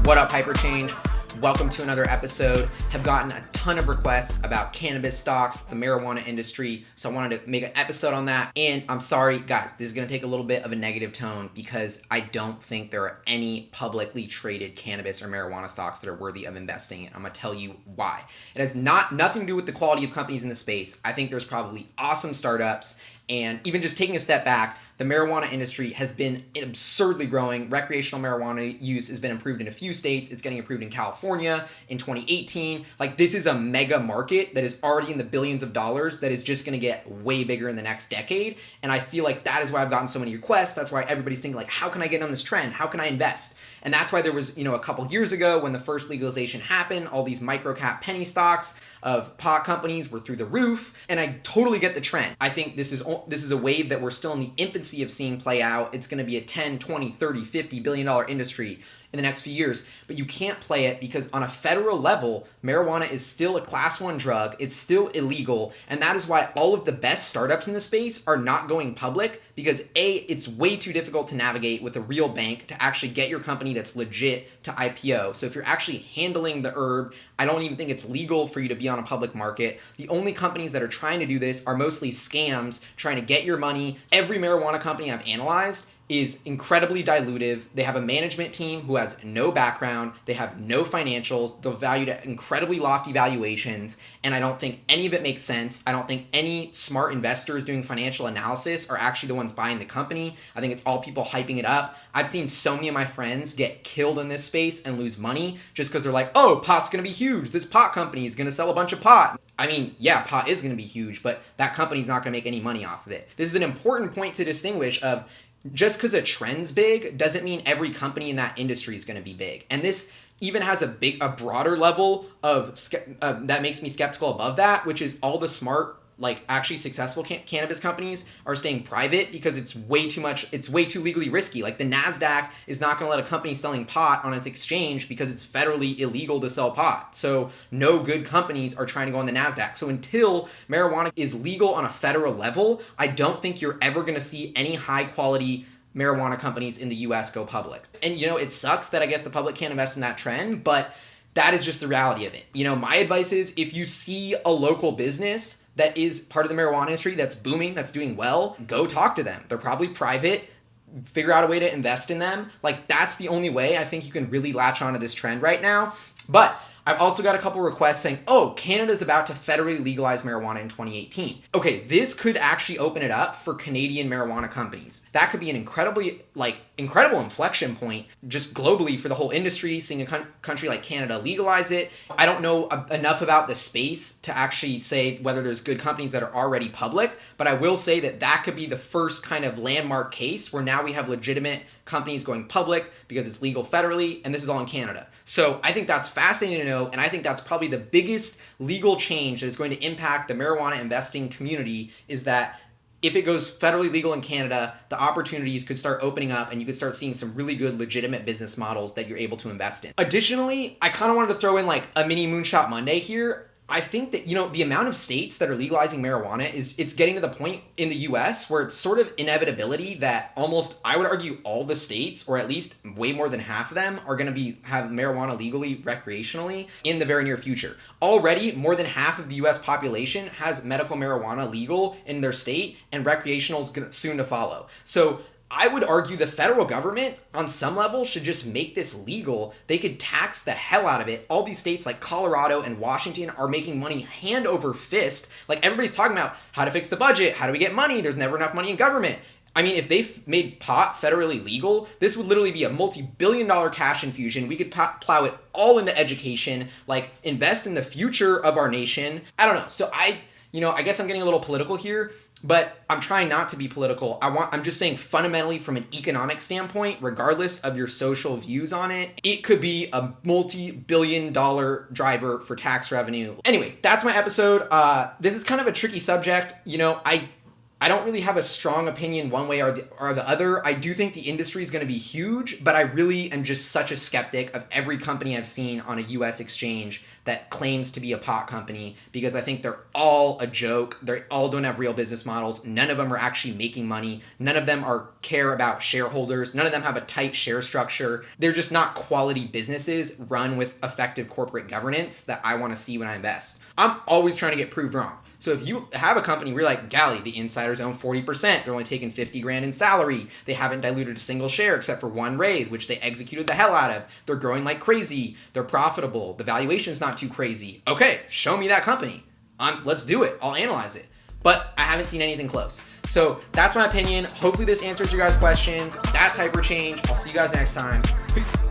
What up, Hyperchange? Welcome to another episode. Have gotten a ton of requests about cannabis stocks, the marijuana industry, so I wanted to make an episode on that. And I'm sorry, guys, this is going to take a little bit of a negative tone because I don't think there are any publicly traded cannabis or marijuana stocks that are worthy of investing in. I'm going to tell you why. It has nothing to do with the quality of companies in the space. I think there's probably awesome startups, and even just taking a step back, the marijuana industry has been absurdly growing. Recreational marijuana use has been improved in a few states. It's getting approved in California in 2018. Like, this is a mega market that is already in the billions of dollars that is just going to get way bigger in the next decade. And I feel like that is why I've gotten so many requests. That's why everybody's thinking, like, how can I get on this trend? How can I invest? And that's why there was, a couple years ago when the first legalization happened, all these micro-cap penny stocks of pot companies were through the roof. And I totally get the trend. I think this is a wave that we're still in the infancy of seeing play out. It's going to be a 10, 20, 30, 50 billion dollar industry in the next few years, but you can't play it because on a federal level, marijuana is still a class 1 drug. It's still illegal. And that is why all of the best startups in the space are not going public because A, it's way too difficult to navigate with a real bank to actually get your company that's legit to IPO. So if you're actually handling the herb, I don't even think it's legal for you to be on a public market. The only companies that are trying to do this are mostly scams, trying to get your money. Every marijuana company I've analyzed is incredibly dilutive. They have a management team who has no background. They have no financials. They're valued at incredibly lofty valuations. And I don't think any of it makes sense. I don't think any smart investors doing financial analysis are actually the ones buying the company. I think it's all people hyping it up. I've seen so many of my friends get killed in this space and lose money just because they're like, oh, pot's going to be huge. This pot company is going to sell a bunch of pot. I mean, yeah, pot is going to be huge, but that company's not going to make any money off of it. This is an important point to distinguish of just because a trend's big doesn't mean every company in that industry is going to be big. And this even has a broader level of that makes me skeptical above that, which is all the smart, like actually successful cannabis companies are staying private because it's way too legally risky. Like the NASDAQ is not going to let a company selling pot on its exchange because it's federally illegal to sell pot. So no good companies are trying to go on the NASDAQ. So until marijuana is legal on a federal level, I don't think you're ever going to see any high quality marijuana companies in the US go public. And it sucks that I guess the public can't invest in that trend, but that is just the reality of it. My advice is if you see a local business that is part of the marijuana industry that's booming, that's doing well, go talk to them. They're probably private. Figure out a way to invest in them. Like, that's the only way I think you can really latch onto this trend right now. But I've also got a couple requests saying, oh, Canada's about to federally legalize marijuana in 2018. Okay, this could actually open it up for Canadian marijuana companies. That could be an incredible inflection point just globally for the whole industry, seeing a country like Canada legalize it. I don't know enough about the space to actually say whether there's good companies that are already public, but I will say that could be the first kind of landmark case where now we have legitimate companies going public because it's legal federally, and this is all in Canada. So I think that's fascinating to know, and I think that's probably the biggest legal change that is going to impact the marijuana investing community is that if it goes federally legal in Canada, the opportunities could start opening up and you could start seeing some really good legitimate business models that you're able to invest in. Additionally, I kind of wanted to throw in like a mini Moonshot Monday here. I think that, the amount of states that are legalizing marijuana it's getting to the point in the US where it's sort of inevitability that almost, I would argue, all the states, or at least way more than half of them, are going to have marijuana legally recreationally in the very near future. Already, more than half of the US population has medical marijuana legal in their state, and recreational is soon to follow. So I would argue the federal government, on some level, should just make this legal. They could tax the hell out of it. All these states like Colorado and Washington are making money hand over fist. Like, everybody's talking about how to fix the budget, how do we get money? There's never enough money in government. I mean, if they made pot federally legal, this would literally be a multi-billion-dollar cash infusion. We could plow it all into education, like invest in the future of our nation. I don't know. So I guess I'm getting a little political here, but I'm trying not to be political. I'm just saying fundamentally from an economic standpoint, regardless of your social views on it, it could be a multi-billion-dollar driver for tax revenue. Anyway, that's my episode. This is kind of a tricky subject. I don't really have a strong opinion one way or the other. I do think the industry is going to be huge, but I really am just such a skeptic of every company I've seen on a US exchange that claims to be a pot company, because I think they're all a joke. They all don't have real business models. None of them are actually making money. None of them care about shareholders. None of them have a tight share structure. They're just not quality businesses run with effective corporate governance that I want to see when I invest. I'm always trying to get proved wrong. So if you have a company where you're like, Gally, the insiders own 40%, they're only taking 50 grand in salary, they haven't diluted a single share except for one raise, which they executed the hell out of, they're growing like crazy, they're profitable, the valuation's not too crazy. Okay, show me that company. Let's do it. I'll analyze it. But I haven't seen anything close. So that's my opinion. Hopefully this answers your guys' questions. That's Hyperchange. I'll see you guys next time. Peace.